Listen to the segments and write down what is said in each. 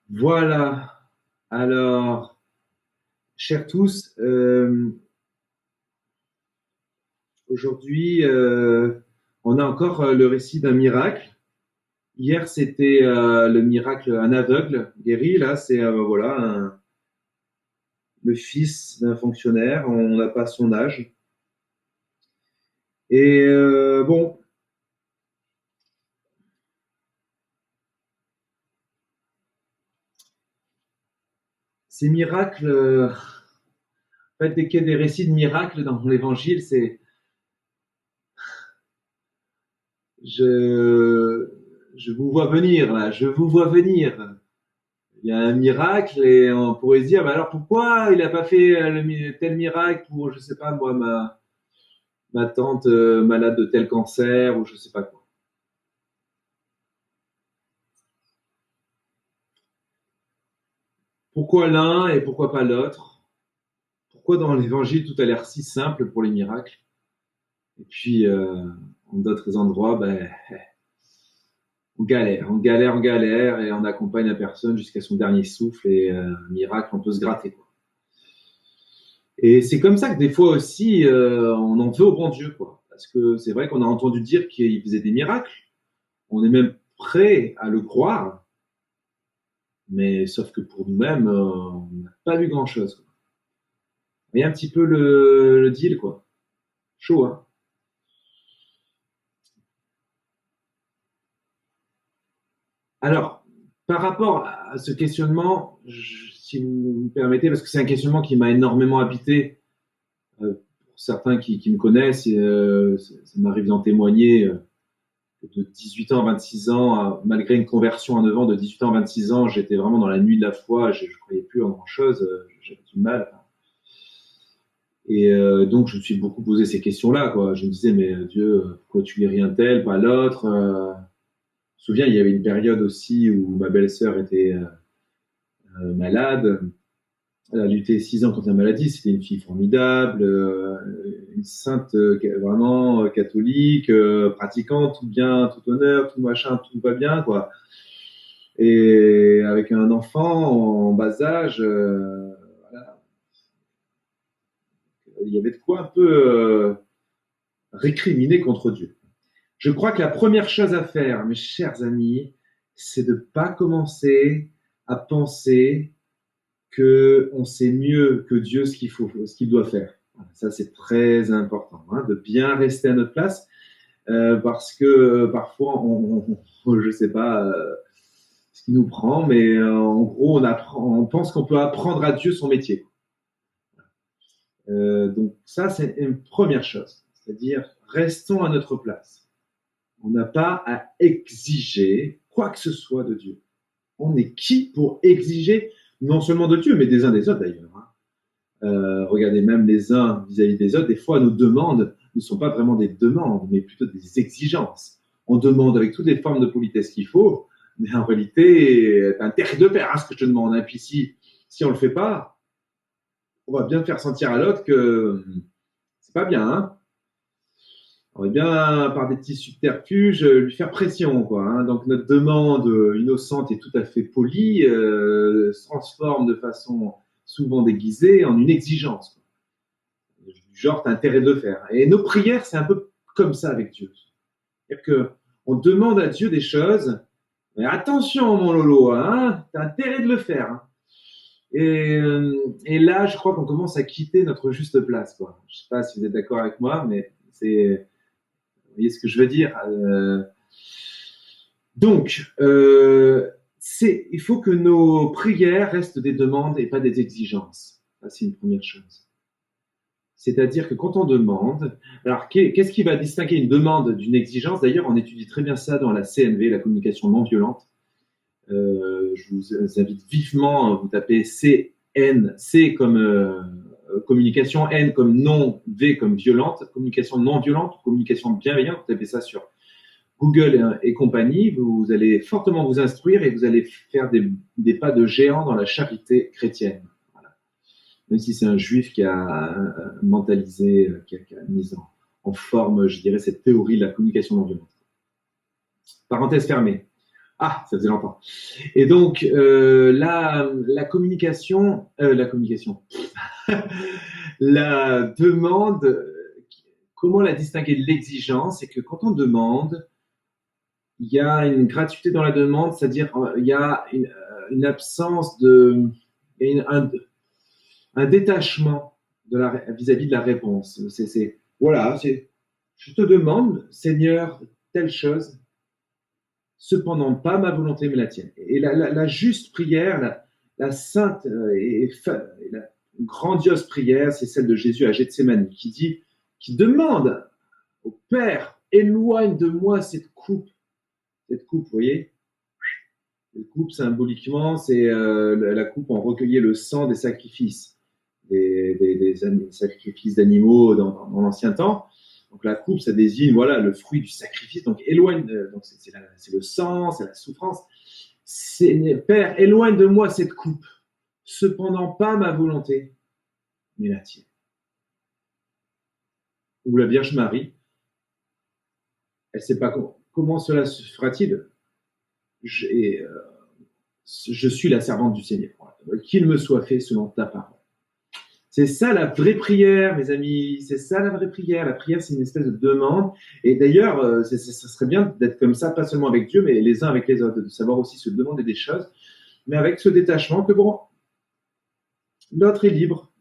Voilà. Alors, chers tous, aujourd'hui, on a encore le récit d'un miracle. Hier, c'était le miracle, un aveugle guéri. Là, c'est voilà, le fils d'un fonctionnaire. On n'a pas son âge. Et bon, ces miracles, en fait, dès qu'il y a des récits de miracles dans l'Évangile, je, je vous vois venir là. Je vous vois venir. Il y a un miracle et on pourrait se dire, bah alors pourquoi il n'a pas fait tel miracle pour, je sais pas moi, ma tante malade de tel cancer ou je sais pas quoi. Pourquoi l'un et pourquoi pas l'autre? Pourquoi dans l'évangile tout a l'air si simple pour les miracles et puis en d'autres endroits, ben, on galère et on accompagne la personne jusqu'à son dernier souffle et miracle, on peut se gratter quoi. Et c'est comme ça que des fois aussi, on en veut au bon Dieu, quoi. Parce que c'est vrai qu'on a entendu dire qu'il faisait des miracles. On est même prêt à le croire, mais sauf que pour nous-mêmes, on n'a pas vu grand-chose, quoi. Et un petit peu le deal, quoi. Chaud, hein. Alors, par rapport à ce questionnement, si vous me permettez, parce que c'est un questionnement qui m'a énormément habité, pour certains qui me connaissent, et, ça m'arrive d'en témoigner, de 18 ans à 26 ans, malgré une conversion à 9 ans, de 18 ans à 26 ans, j'étais vraiment dans la nuit de la foi, je ne croyais plus en grand-chose, j'avais du mal. Et donc, je me suis beaucoup posé ces questions-là, quoi. Je me disais, mais Dieu, pourquoi tu guéris un tel, pas l'autre Je me souviens, il y avait une période aussi où ma belle-sœur était malade. Elle a lutté 6 ans contre la maladie. C'était une fille formidable, une sainte, vraiment catholique, pratiquante, tout bien, tout honneur, tout machin, tout va bien, quoi. Et avec un enfant en bas âge, voilà, il y avait de quoi un peu récriminer contre Dieu. Je crois que la première chose à faire, mes chers amis, c'est de ne pas commencer à penser qu'on sait mieux que Dieu ce qu'il doit faire. Ça, c'est très important, hein, de bien rester à notre place, parce que parfois, je sais pas ce qui nous prend, mais en gros, on pense qu'on peut apprendre à Dieu son métier. Donc ça, c'est une première chose, c'est-à-dire restons à notre place. On n'a pas à exiger quoi que ce soit de Dieu. On est qui pour exiger non seulement de Dieu, mais des uns des autres d'ailleurs, hein. Regardez, même les uns vis-à-vis des autres, des fois nos demandes ne sont pas vraiment des demandes, mais plutôt des exigences. On demande avec toutes les formes de politesse qu'il faut, mais en réalité, c'est un terre de père, hein, ce que je te demande. Et puis si on le fait pas, on va bien faire sentir à l'autre que c'est pas bien, hein. On va bien, par des petits subterfuges, lui faire pression, quoi, hein. Donc notre demande innocente et tout à fait polie se transforme de façon souvent déguisée en une exigence, quoi. Du genre, t'as intérêt de le faire. Et nos prières, c'est un peu comme ça avec Dieu. C'est-à-dire que on demande à Dieu des choses, mais attention, mon Lolo, hein, t'as intérêt de le faire, hein. Et là, je crois qu'on commence à quitter notre juste place, quoi. Je sais pas si vous êtes d'accord avec moi, mais vous voyez ce que je veux dire. Donc, il faut que nos prières restent des demandes et pas des exigences. Ça, c'est une première chose. C'est-à-dire que quand on demande, alors qu'est-ce qui va distinguer une demande d'une exigence? D'ailleurs, on étudie très bien ça dans la CNV, la communication non violente. Je vous invite vivement, vous tapez CN, C comme communication, N comme non, V comme violente, communication non violente, communication bienveillante, vous tapez ça sur Google et compagnie, vous allez fortement vous instruire et vous allez faire des pas de géant dans la charité chrétienne. Voilà. Même si c'est un juif qui a mentalisé, qui a mis en forme, je dirais, cette théorie de la communication non violente. Parenthèse fermée. Ah, ça faisait longtemps. Et donc, la communication, la demande, comment la distinguer de l'exigence? C'est que quand on demande, il y a une gratuité dans la demande, c'est-à-dire il y a une absence de, il y a un détachement vis-à-vis de la réponse. Voilà, je te demande, Seigneur, telle chose, cependant pas ma volonté mais la tienne. Et la juste prière, la sainte et la grandiose prière, c'est celle de Jésus à Gethsémani, qui demande au Père, éloigne de moi cette coupe, vous voyez. Cette coupe, symboliquement, c'est la coupe où on recueillait le sang des sacrifices, des sacrifices d'animaux dans l'ancien temps. Donc la coupe, ça désigne voilà le fruit du sacrifice. Donc éloigne, donc c'est le sang, c'est la souffrance. Père, éloigne de moi cette coupe. Cependant pas ma volonté, mais la tienne. Ou la Vierge Marie, elle ne sait pas comment cela se fera-t-il. Je suis la servante du Seigneur. Qu'il me soit fait selon ta parole. C'est ça la vraie prière, mes amis. C'est ça la vraie prière. La prière, c'est une espèce de demande. Et d'ailleurs, ça serait bien d'être comme ça, pas seulement avec Dieu, mais les uns avec les autres, de savoir aussi se demander des choses, mais avec ce détachement que bon, l'autre est libre.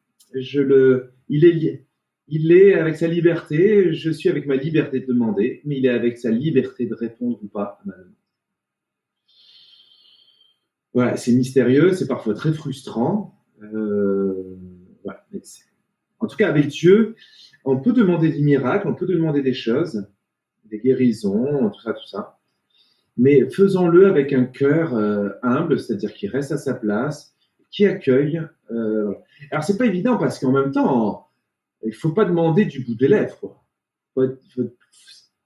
Il est avec sa liberté. Je suis avec ma liberté de demander, mais il est avec sa liberté de répondre ou pas à ma demande. Voilà, c'est mystérieux, c'est parfois très frustrant. Voilà. En tout cas, avec Dieu, on peut demander des miracles, on peut demander des choses, des guérisons, tout ça. Mais faisons-le avec un cœur humble, c'est-à-dire qui reste à sa place, qui accueille. Alors, c'est pas évident parce qu'en même temps, il faut pas demander du bout des lèvres. Quoi.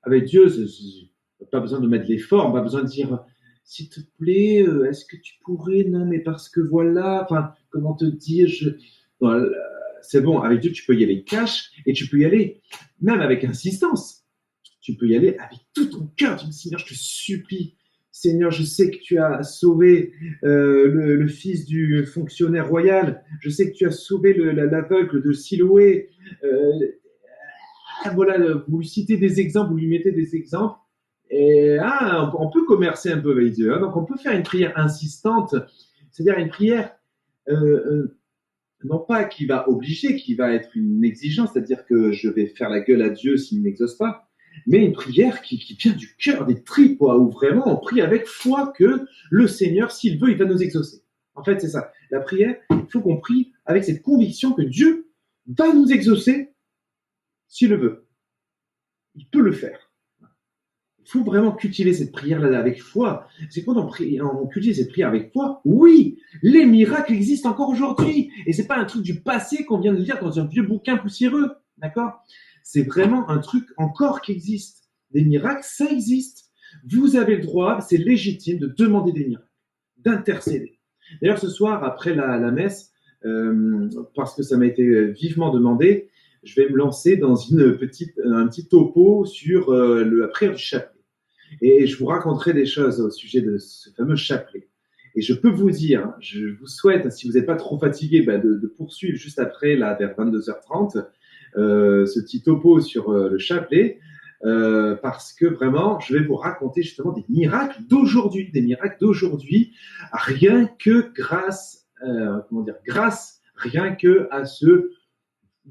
Avec Dieu, pas besoin de mettre l'effort, pas besoin de dire s'il te plaît, est-ce que tu pourrais, non, mais parce que voilà, enfin, comment te dire, voilà, c'est bon, avec Dieu, tu peux y aller cash et tu peux y aller même avec insistance. Tu peux y aller avec tout ton cœur. Tu dis, Seigneur, je te supplie. Seigneur, je sais que tu as sauvé le fils du fonctionnaire royal. Je sais que tu as sauvé l'aveugle de Siloé. Voilà, vous lui citez des exemples, vous lui mettez des exemples. Et on peut commercer un peu avec Dieu. Donc, on peut faire une prière insistante, c'est-à-dire une prière non pas qui va obliger, qui va être une exigence, c'est-à-dire que je vais faire la gueule à Dieu s'il ne m'exauce pas, mais une prière qui vient du cœur, des tripes, où vraiment on prie avec foi que le Seigneur, s'il veut, il va nous exaucer. En fait, c'est ça. La prière, il faut qu'on prie avec cette conviction que Dieu va nous exaucer s'il le veut. Il peut le faire. Il faut vraiment cultiver cette prière-là avec foi. C'est quand on cultive cette prière avec foi, oui, les miracles existent encore aujourd'hui. Et c'est pas un truc du passé qu'on vient de lire dans un vieux bouquin poussiéreux, d'accord? C'est vraiment un truc encore qui existe. Des miracles, ça existe. Vous avez le droit, c'est légitime de demander des miracles, d'intercéder. D'ailleurs, ce soir, après la messe, parce que ça m'a été vivement demandé, je vais me lancer dans un petit topo sur la prière du chapelet. Et je vous raconterai des choses au sujet de ce fameux chapelet. Et je peux vous dire, je vous souhaite, si vous n'êtes pas trop fatigué, de poursuivre juste après, là, vers 22h30, ce petit topo sur le chapelet, parce que vraiment, je vais vous raconter justement des miracles d'aujourd'hui, rien que grâce rien que à ce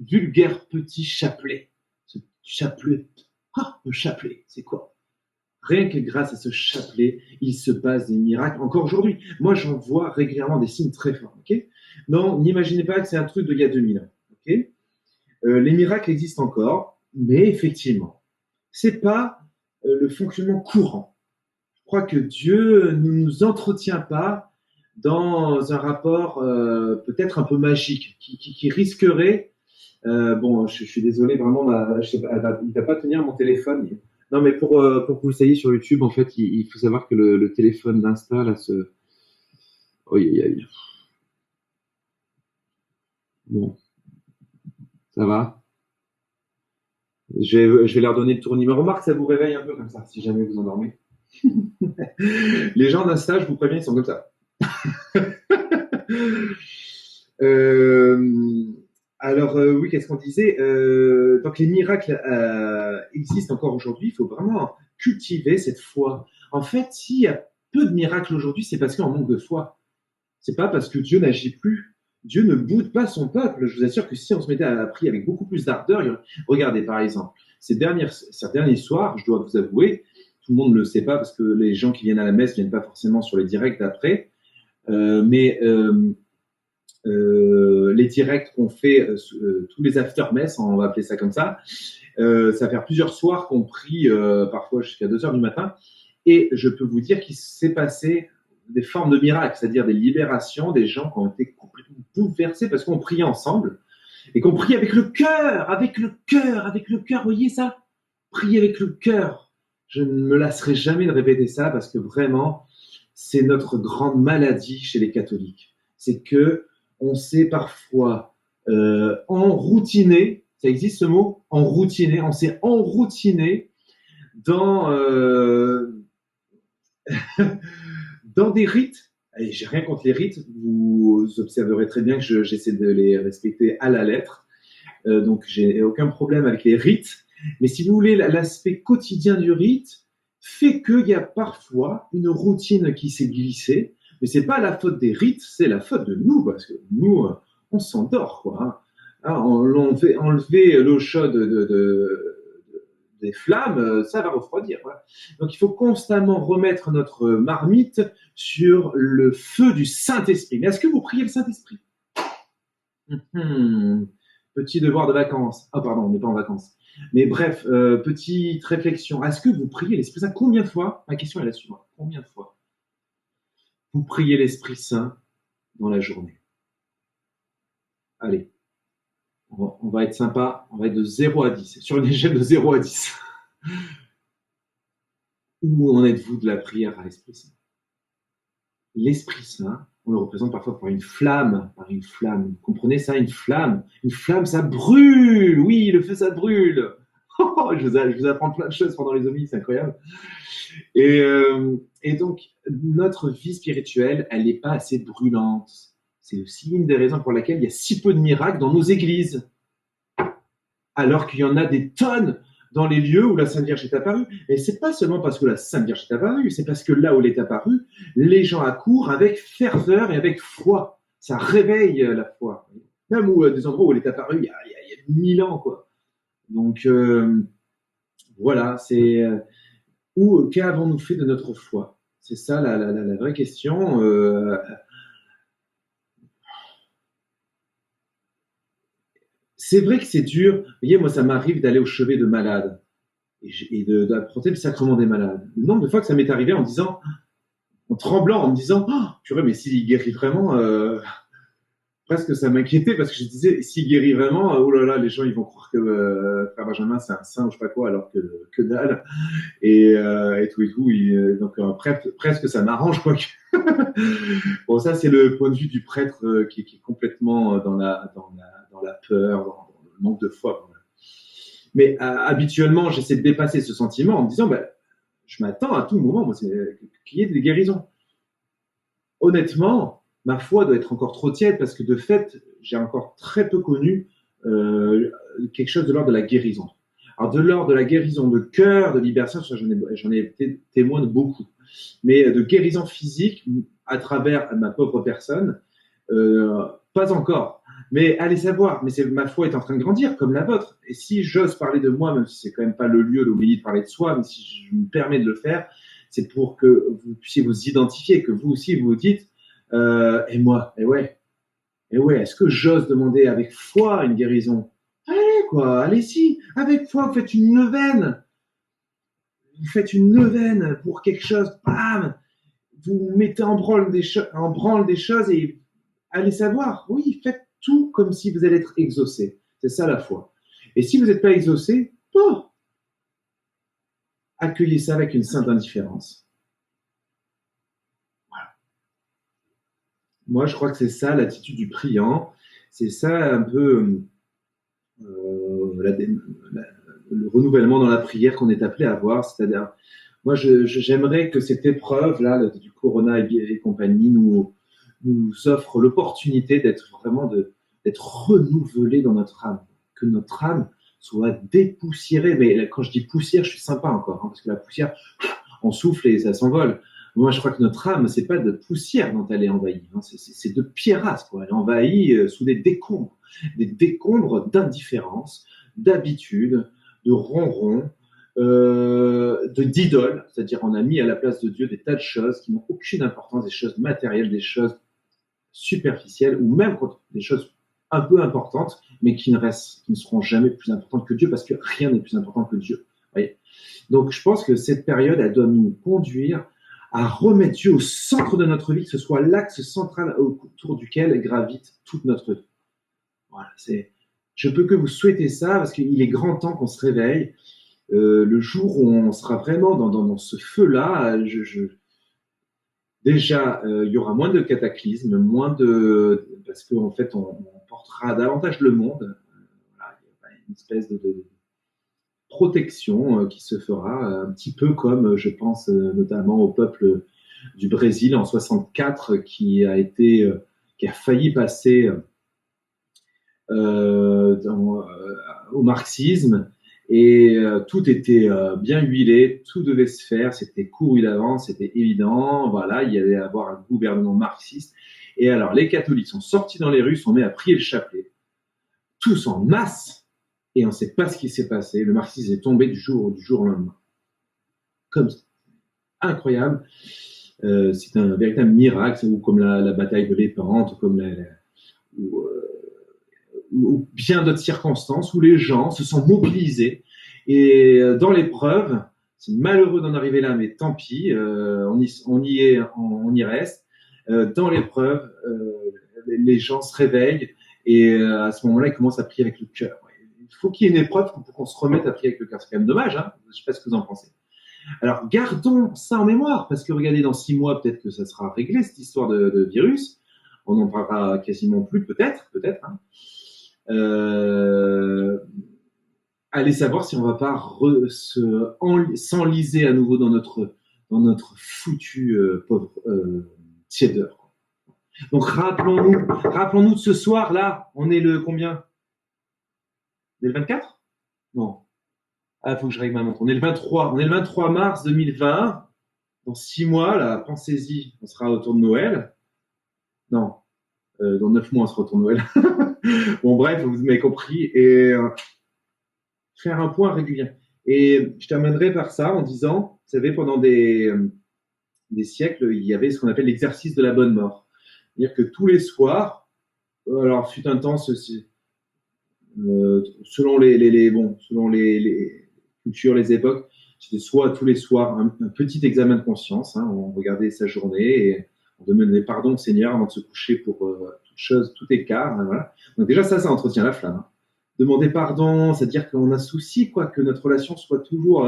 vulgaire petit chapelet. Ce chapelet. Le chapelet, c'est quoi? Rien que grâce à ce chapelet, il se passe des miracles encore aujourd'hui. Moi, j'en vois régulièrement des signes très forts. Okay, non, n'imaginez pas que c'est un truc d'il y a 2000 ans. Okay, les miracles existent encore, mais effectivement, c'est pas le fonctionnement courant. Je crois que Dieu ne nous entretient pas dans un rapport peut-être un peu magique, qui risquerait. Bon, je suis désolé, vraiment, il va pas tenir mon téléphone. Non, mais pour que vous le sachiez sur YouTube, en fait, il faut savoir que le téléphone d'Insta, là, Bon, ça va. Je vais leur donner le tour numéro. Remarque, ça vous réveille un peu comme ça, si jamais vous endormez. Les gens d'un stage, je vous préviens, ils sont comme ça. Euh, oui, qu'est-ce qu'on disait? Donc les miracles existent encore aujourd'hui. Il faut vraiment cultiver cette foi. En fait, s'il y a peu de miracles aujourd'hui, c'est parce qu'on manque de foi. C'est pas parce que Dieu n'agit plus. Dieu ne boude pas son peuple. Je vous assure que si on se mettait à la prière avec beaucoup plus d'ardeur, regardez par exemple, ces derniers soirs, je dois vous avouer, tout le monde ne le sait pas parce que les gens qui viennent à la messe viennent pas forcément sur les directs d'après, mais les directs qu'on fait, tous les after-mess, on va appeler ça comme ça fait plusieurs soirs qu'on prie, parfois jusqu'à 2 heures du matin, et je peux vous dire qu'il s'est passé des formes de miracles, c'est-à-dire des libérations, des gens qui ont été complètement bouleversés parce qu'on priait ensemble et qu'on prie avec le cœur, avec le cœur, avec le cœur, vous voyez ça? Prier avec le cœur. Je ne me lasserai jamais de répéter ça parce que vraiment, c'est notre grande maladie chez les catholiques. C'est que on s'est parfois enroutiné, ça existe ce mot, enroutiné, on s'est enroutiné dans dans des rites. Et j'ai rien contre les rites, vous observerez très bien que j'essaie de les respecter à la lettre. Donc j'ai aucun problème avec les rites. Mais si vous voulez, l'aspect quotidien du rite fait qu'il y a parfois une routine qui s'est glissée. Mais c'est pas la faute des rites, c'est la faute de nous, parce que nous, on s'endort, quoi. Hein, enlever l'eau chaude des flammes, ça va refroidir. Voilà. Donc il faut constamment remettre notre marmite sur le feu du Saint-Esprit. Mais est-ce que vous priez le Saint-Esprit? Petit devoir de vacances. Ah pardon, on n'est pas en vacances. Mais bref, petite réflexion. Est-ce que vous priez l'Esprit Saint? Combien de fois? Ma question est la suivante. Combien de fois vous priez l'Esprit Saint dans la journée? Allez, on va être sympa. On va être de 0 à 10. Sur une échelle de 0 à 10. Où en êtes-vous de la prière à l'Esprit Saint? L'Esprit Saint, on le représente parfois par une flamme, Vous comprenez ça, une flamme? Une flamme, ça brûle. Oui, le feu, ça brûle. Je vous apprends plein de choses pendant les homélies, c'est incroyable. Et donc, notre vie spirituelle, elle n'est pas assez brûlante. C'est aussi une des raisons pour laquelle il y a si peu de miracles dans nos églises, alors qu'il y en a des tonnes dans les lieux où la Sainte Vierge est apparue. Et c'est pas seulement parce que la Sainte Vierge est apparue, c'est parce que là où elle est apparue, les gens accourent avec ferveur et avec foi. Ça réveille la foi. Même où des endroits où elle est apparue il y a 1000 ans, quoi. Donc, voilà, c'est qu'avons-nous fait de notre foi? C'est ça la vraie question. C'est vrai que c'est dur. Vous voyez, moi, ça m'arrive d'aller au chevet de malades et d'apporter le sacrement des malades. Le nombre de fois que ça m'est arrivé en tremblant, en me disant, oh, purée, mais s'il guérit vraiment, presque ça m'inquiétait parce que je disais, s'il guérit vraiment, oh là là, les gens ils vont croire que Frère Benjamin c'est un saint ou je sais pas quoi, alors que dalle et tout et tout. Donc presque ça m'arrange quoi. Bon, ça c'est le point de vue du prêtre qui est complètement dans la peur, dans le manque de foi. Mais habituellement, j'essaie de dépasser ce sentiment en me disant, bah, je m'attends à tout moment, moi, qu'il y ait des guérisons. Honnêtement, ma foi doit être encore trop tiède parce que de fait, j'ai encore très peu connu quelque chose de l'ordre de la guérison. Alors de l'ordre de la guérison de cœur, de libération, j'en ai été témoin de beaucoup. Mais de guérison physique à travers ma pauvre personne, pas encore. Mais allez savoir, mais ma foi est en train de grandir, comme la vôtre. Et si j'ose parler de moi, même si c'est quand même pas le lieu d'obéir de parler de soi, mais si je me permets de le faire, c'est pour que vous puissiez vous identifier, que vous aussi vous dites, et moi, et ouais, est-ce que j'ose demander avec foi une guérison? Allez quoi, allez-y, avec foi, vous faites une neuvaine pour quelque chose, bam, vous mettez en branle des choses et allez savoir, oui, faites tout comme si vous allez être exaucé. C'est ça la foi. Et si vous n'êtes pas exaucé, oh, accueillez ça avec une sainte indifférence. Voilà. Moi, je crois que c'est ça l'attitude du priant. C'est ça un peu le renouvellement dans la prière qu'on est appelé à avoir, c'est-à-dire Moi, j'aimerais que cette épreuve-là du Corona et compagnie nous offre l'opportunité d'être vraiment d'être renouvelé dans notre âme, que notre âme soit dépoussiérée. Mais là, quand je dis poussière, je suis sympa encore, hein, parce que la poussière, on souffle et ça s'envole. Moi, je crois que notre âme, c'est pas de poussière dont elle est envahie, hein, c'est de pierrasse, quoi. Elle est envahie sous des décombres d'indifférence, d'habitude, de ronron, d'idoles, c'est-à-dire on a mis à la place de Dieu des tas de choses qui n'ont aucune importance, des choses matérielles, des choses superficielles, ou même des choses un peu importantes, mais qui ne seront jamais plus importantes que Dieu, parce que rien n'est plus important que Dieu. Voyez. Donc je pense que cette période, elle doit nous conduire à remettre Dieu au centre de notre vie, que ce soit l'axe central autour duquel gravite toute notre vie. Voilà, je peux que vous souhaiter ça, parce qu'il est grand temps qu'on se réveille. Le jour où on sera vraiment dans ce feu-là, déjà, il y aura moins de cataclysmes, parce qu'en fait, on portera davantage le monde. Voilà, il y a une espèce de protection qui se fera, un petit peu comme, je pense, notamment au peuple du Brésil en 64, qui a failli passer au marxisme. Et tout était bien huilé, tout devait se faire, c'était couru d'avance, c'était évident, voilà, il y allait avoir un gouvernement marxiste. Et alors, les catholiques sont sortis dans les rues, sont mis à prier le chapelet, tous en masse, et on ne sait pas ce qui s'est passé. Le marxisme est tombé du jour au lendemain. Comme ça. Incroyable. C'est un véritable miracle, ou comme la bataille de l'Épante, ou comme ou bien d'autres circonstances où les gens se sont mobilisés. Et dans l'épreuve, c'est malheureux d'en arriver là, mais tant pis, on y reste. Dans l'épreuve, les gens se réveillent et à ce moment-là, ils commencent à prier avec le cœur. Il faut qu'il y ait une épreuve pour qu'on se remette à prier avec le cœur. C'est quand même dommage, hein. Je ne sais pas ce que vous en pensez. Alors, gardons ça en mémoire, parce que regardez, dans 6 mois, peut-être que ça sera réglé, cette histoire de virus. On n'en parlera quasiment plus, peut-être. Hein. Allez savoir si on va pas s'enliser à nouveau dans notre foutu pauvre tiédeur. Donc rappelons-nous de ce soir-là. On est le combien? On est le 24? Non. Ah, faut que je règle ma montre. On est le 23. On est le 23 mars 2020. Dans 6 mois, là, pensez-y, on sera autour de Noël. Non. Dans 9 mois, on sera autour de Noël. Bon, bref, vous m'avez compris. Et faire un point régulier. Et je terminerai par ça en disant, vous savez, pendant des siècles, il y avait ce qu'on appelle l'exercice de la bonne mort. C'est-à-dire que tous les soirs, alors fut un temps ceci, selon les cultures, les époques, c'était soit tous les soirs un petit examen de conscience, hein, on regardait sa journée et on demandait pardon au Seigneur avant de se coucher pour toute chose, tout écart. Hein, voilà. Donc déjà ça entretient la flamme. Hein. Demander pardon, c'est-à-dire qu'on a souci, quoi, que notre relation soit toujours,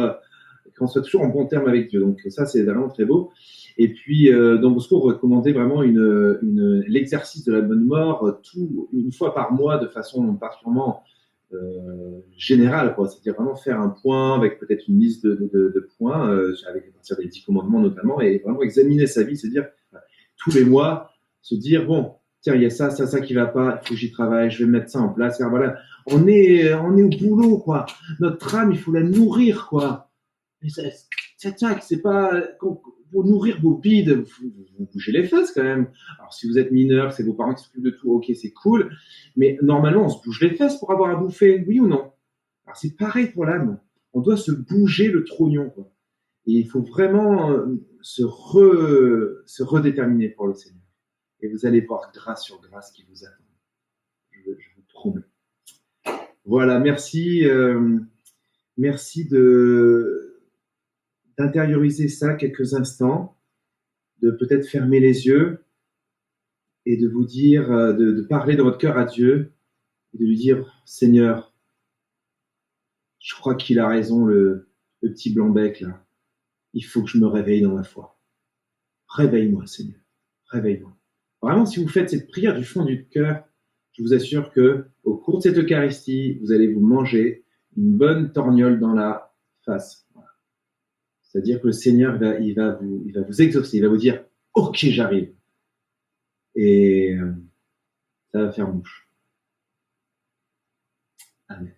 qu'on soit toujours en bon terme avec Dieu. Donc ça, c'est vraiment très beau. Et puis, Don Bosco recommandait vraiment l'exercice de la bonne mort une fois par mois de façon particulièrement générale, quoi. C'est-à-dire vraiment faire un point avec peut-être une liste de points, avec à partir des 10 commandements notamment, et vraiment examiner sa vie, se dire tous les mois, se dire bon, tiens, il y a ça qui va pas, il faut que j'y travaille, je vais mettre ça en place. Car voilà, on est au boulot, quoi. Notre âme, il faut la nourrir, quoi. C'est pas pour nourrir vos bides, vous bougez les fesses quand même. Alors si vous êtes mineur, c'est vos parents qui s'occupent de tout, ok, c'est cool. Mais normalement, on se bouge les fesses pour avoir à bouffer, oui ou non? Alors c'est pareil pour l'âme. On doit se bouger le trognon, quoi. Et il faut vraiment se redéterminer pour le Seigneur. Et vous allez voir grâce sur grâce qui vous attend. Je vous promets. Voilà, merci d'intérioriser ça quelques instants, de peut-être fermer les yeux et de vous dire, de parler dans votre cœur à Dieu et de lui dire, Seigneur, je crois qu'il a raison, le petit blanc-bec là. Il faut que je me réveille dans ma foi. Réveille-moi, Seigneur. Réveille-moi. Vraiment, si vous faites cette prière du fond du cœur, je vous assure que au cours de cette Eucharistie, vous allez vous manger une bonne torgnole dans la face. Voilà. C'est-à-dire que le Seigneur, il va vous exaucer, il va vous dire, ok, j'arrive. Et ça va faire mouche. Amen.